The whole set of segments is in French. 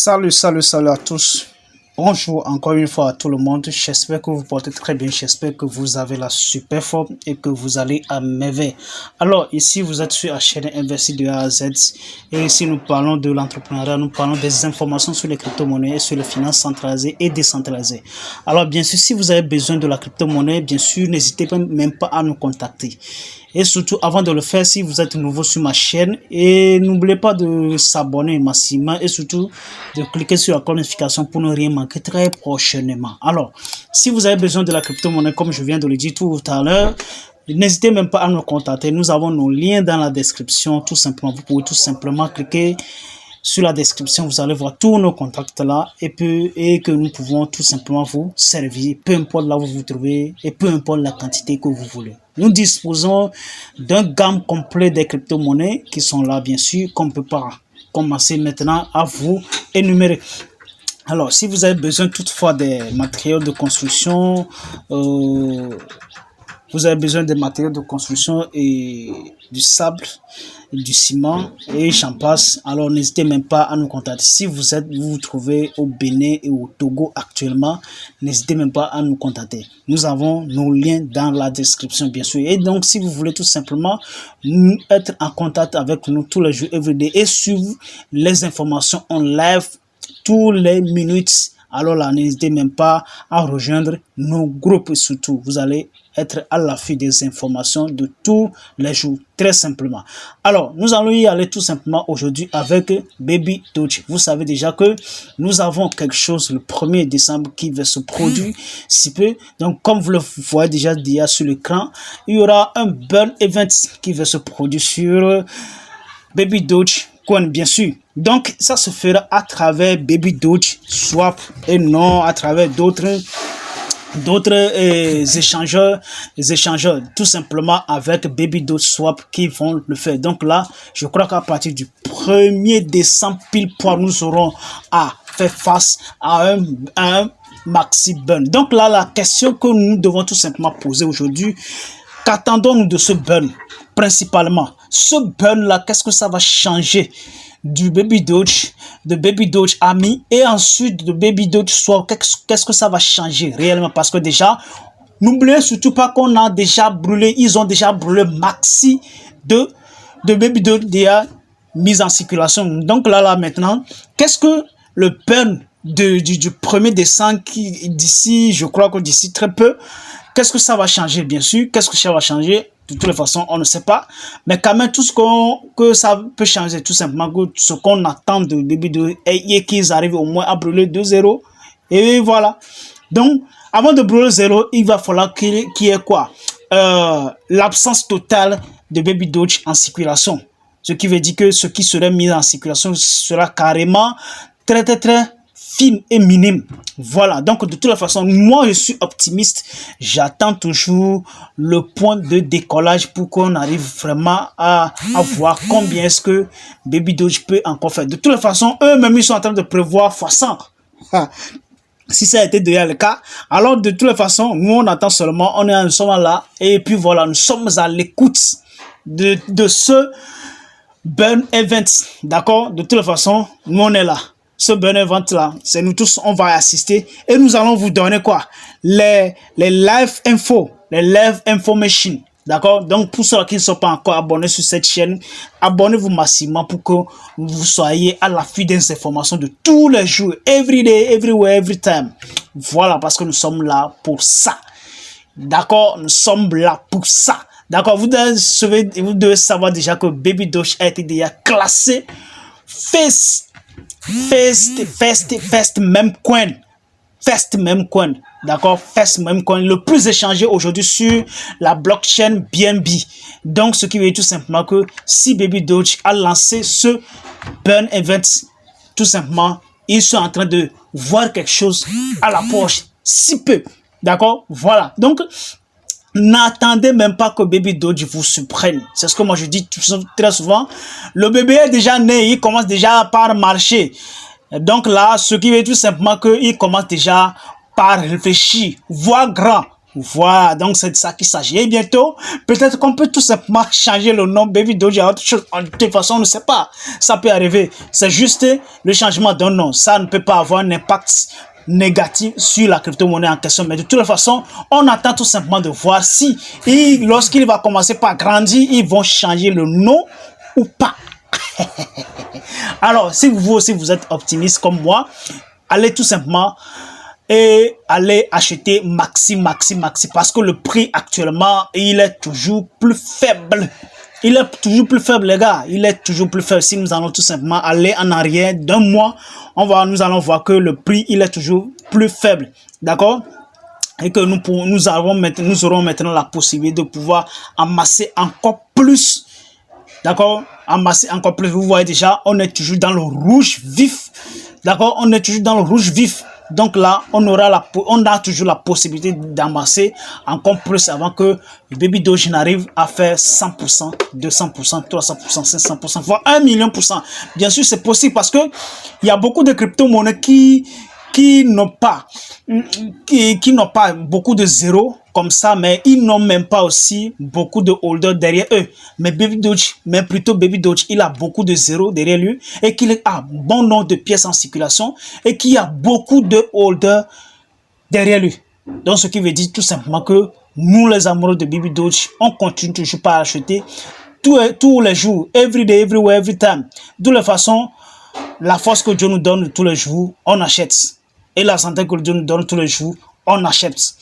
Salut à tous. Bonjour encore une fois à tout le monde. J'espère que vous portez très bien. J'espère que vous avez la super forme et que vous allez à merveille. Alors, ici, vous êtes sur la chaîne Investi de A à Z. Et ici, nous parlons de l'entrepreneuriat. Nous parlons des informations sur les crypto-monnaies et sur les finances centralisées et décentralisées. Alors, bien sûr, si vous avez besoin de la crypto-monnaie, bien sûr, n'hésitez même pas à nous contacter. Et surtout, avant de le faire, si vous êtes nouveau sur ma chaîne, et n'oubliez pas de s'abonner massivement et surtout de cliquer sur la cloche de notification pour ne rien manquer très prochainement. Alors, si vous avez besoin de la crypto-monnaie, comme je viens de le dire tout à l'heure, n'hésitez même pas à nous contacter. Nous avons nos liens dans la description, tout simplement. Vous pouvez tout simplement cliquer sur la description, vous allez voir tous nos contacts là et que nous pouvons tout simplement vous servir, peu importe là où vous vous trouvez et peu importe la quantité que vous voulez. Nous disposons d'un gamme complet des crypto-monnaies qui sont là, bien sûr, qu'on ne peut pas commencer maintenant à vous énumérer. Alors, si vous avez besoin toutefois des matériaux de construction, vous avez besoin des matériaux de construction et du sable, du ciment et j'en passe. Alors n'hésitez même pas à nous contacter. Si vous vous trouvez au Bénin et au Togo actuellement, n'hésitez même pas à nous contacter. Nous avons nos liens dans la description bien sûr. Et donc si vous voulez tout simplement être en contact avec nous tous les jours everyday et suivre les informations en live tous les minutes, alors là n'hésitez même pas à rejoindre nos groupes. Surtout vous allez être à l'affût des informations de tous les jours, très simplement. Alors, nous allons y aller tout simplement aujourd'hui avec Baby Doge. Vous savez déjà que nous avons quelque chose le 1er décembre qui va se produire si peu. Donc, comme vous le voyez déjà sur l'écran, il y aura un burn event qui va se produire sur Baby Doge Coin, bien sûr. Donc, ça se fera à travers Baby Doge Swap et non à travers d'autres échangeurs tout simplement avec Baby Doge Swap qui vont le faire. Donc là, je crois qu'à partir du 1er décembre pile poil, nous aurons à faire face à un maxi burn. Donc là, la question que nous devons tout simplement poser aujourd'hui, qu'attendons-nous de ce burn principalement? Ce burn là, qu'est-ce que ça va changer du Baby Doge, de Baby Doge Ami et ensuite de Baby Doge Swap? Qu'est-ce que ça va changer réellement? Parce que déjà, n'oubliez surtout pas qu'on a déjà brûlé, ils ont déjà brûlé maxi de Baby Doge déjà mis en circulation. Donc là maintenant, qu'est-ce que le burn du 1er décembre qui d'ici, je crois que d'ici très peu, qu'est-ce que ça va changer? Bien sûr, qu'est-ce que ça va changer? De toutes les façons, on ne sait pas. Mais quand même, tout ce que ça peut changer, tout simplement, que ce qu'on attend de Baby Doge et qu'ils arrivent au moins à brûler 2-0. Et voilà. Donc, avant de brûler 0, il va falloir qu'il y ait quoi? L'absence totale de Baby Doge en circulation. Ce qui veut dire que ce qui serait mis en circulation sera carrément très fine et minime. Voilà, donc de toute façon, moi je suis optimiste. J'attends toujours le point de décollage pour qu'on arrive vraiment à voir combien est-ce que Baby Doge peut encore faire. De toute façon, eux-mêmes ils sont en train de prévoir x100. Si ça a été déjà le cas, alors de toute façon, nous on attend seulement, nous sommes là et puis voilà, nous sommes à l'écoute de ce burn event. D'accord? De toute façon, nous on est là. Ce burn event là, c'est nous tous, on va assister et nous allons vous donner quoi? Les live info, les live information. D'accord? Donc pour ceux qui ne sont pas encore abonnés sur cette chaîne, abonnez-vous massivement pour que vous soyez à l'affût des informations de tous les jours, every day, everywhere, every time. Voilà, parce que nous sommes là pour ça. D'accord? Nous sommes là pour ça. D'accord? Vous devez savoir déjà que Baby Doge a été déjà classé first même coin, d'accord, first même coin, le plus échangé aujourd'hui sur la blockchain BNB. Donc ce qui veut dire tout simplement que si Baby Doge a lancé ce burn event, tout simplement ils sont en train de voir quelque chose à la poche si peu, d'accord. Voilà, donc n'attendez même pas que Baby Doge vous surprenne. C'est ce que moi je dis très souvent. Le bébé est déjà né, il commence déjà par marcher. Donc là, ce qui veut tout simplement qu'il commence déjà par réfléchir, voir grand. Voilà, donc c'est de ça qu'il s'agit. Et bientôt, peut-être qu'on peut tout simplement changer le nom Baby Doge à autre chose. De toute façon, on ne sait pas. Ça peut arriver. C'est juste le changement d'un nom. Ça ne peut pas avoir un impact négatif sur la crypto-monnaie en question. Mais de toute façon, on attend tout simplement de voir si, lorsqu'il va commencer par grandir, ils vont changer le nom ou pas. Alors, si vous aussi vous êtes optimiste comme moi, allez tout simplement et allez acheter Maxi parce que le prix actuellement il est toujours plus faible. Il est toujours plus faible, les gars. Il est toujours plus faible. Si nous allons tout simplement aller en arrière d'un mois, nous allons voir que le prix il est toujours plus faible, d'accord, et que nous aurons maintenant la possibilité de pouvoir amasser encore plus. D'accord, amasser encore plus. Vous voyez déjà, on est toujours dans le rouge vif. D'accord, on est toujours dans le rouge vif. Donc là, on a toujours la possibilité d'amasser encore plus avant que le Baby Doge n'arrive à faire 100%, 200%, 300%, 500%, voire 1 million %. Bien sûr, c'est possible parce que il y a beaucoup de crypto-monnaies qui n'ont pas beaucoup de zéros comme ça, mais ils n'ont même pas aussi beaucoup de holders derrière eux. Mais Baby Doge, il a beaucoup de zéros derrière lui et qu'il a bon nombre de pièces en circulation et qu'il y a beaucoup de holders derrière lui. Donc, ce qui veut dire tout simplement que nous, les amoureux de Baby Doge, on continue toujours pas à acheter tous les jours, every day, everywhere, every time. De toute façon, la force que Dieu nous donne tous les jours, on achète. Et la santé que Dieu nous donne tous les jours, on achète.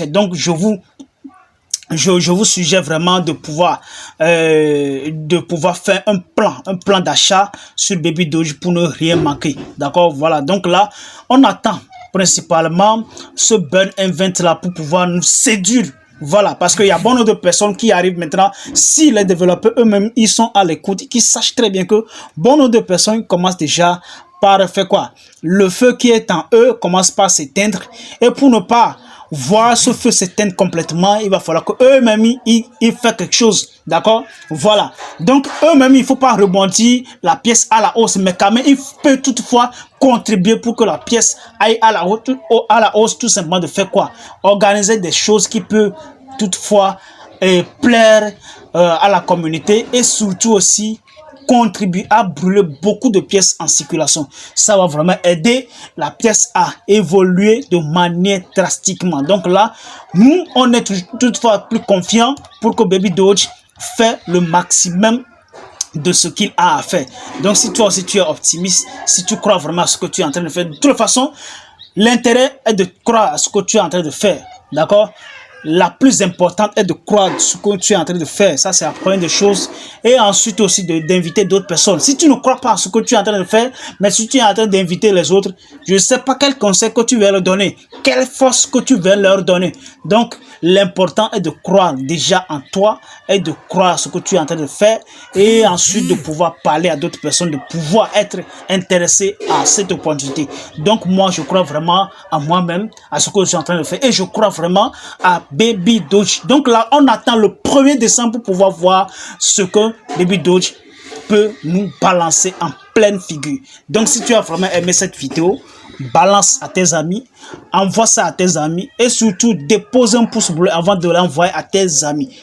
Donc, je vous suggère vraiment de pouvoir faire un plan d'achat sur Baby Doge pour ne rien manquer. D'accord, voilà. Donc là, on attend principalement ce burn event là pour pouvoir nous séduire. Voilà, parce qu'il y a bon nombre de personnes qui arrivent maintenant. Si les développeurs eux-mêmes, ils sont à l'écoute, qu'ils sachent très bien que bon nombre de personnes commencent déjà par faire quoi? Le feu qui est en eux commence par s'éteindre. Et pour ne pas voir ce feu s'éteindre complètement, il va falloir que eux-mêmes ils fassent quelque chose. D'accord? Voilà. Donc, eux-mêmes, il ne faut pas rebondir la pièce à la hausse, mais quand même, il peut toutefois contribuer pour que la pièce aille à la hausse, tout simplement de faire quoi? Organiser des choses qui peuvent toutefois plaire à la communauté et surtout aussi contribuer à brûler beaucoup de pièces en circulation. Ça va vraiment aider la pièce à évoluer de manière drastiquement. Donc là, nous, on est toutefois plus confiants pour que Baby Doge fait le maximum de ce qu'il a à faire. Donc si toi aussi tu es optimiste, si tu crois vraiment à ce que tu es en train de faire, de toute façon, l'intérêt est de croire à ce que tu es en train de faire. D'accord? La plus importante est de croire ce que tu es en train de faire. Ça, c'est la première des choses. Et ensuite aussi d'inviter d'autres personnes. Si tu ne crois pas à ce que tu es en train de faire, mais si tu es en train d'inviter les autres, je ne sais pas quel conseil que tu vas leur donner, quelle force que tu vas leur donner. Donc, l'important est de croire déjà en toi et de croire à ce que tu es en train de faire et ensuite de pouvoir parler à d'autres personnes, de pouvoir être intéressé à cette opportunité. Donc, moi, je crois vraiment à moi-même, à ce que je suis en train de faire et je crois vraiment à Baby Doge. Donc là, on attend le 1er décembre pour pouvoir voir ce que Baby Doge peut nous balancer en pleine figure. Donc, si tu as vraiment aimé cette vidéo, balance à tes amis, envoie ça à tes amis et surtout dépose un pouce bleu avant de l'envoyer à tes amis.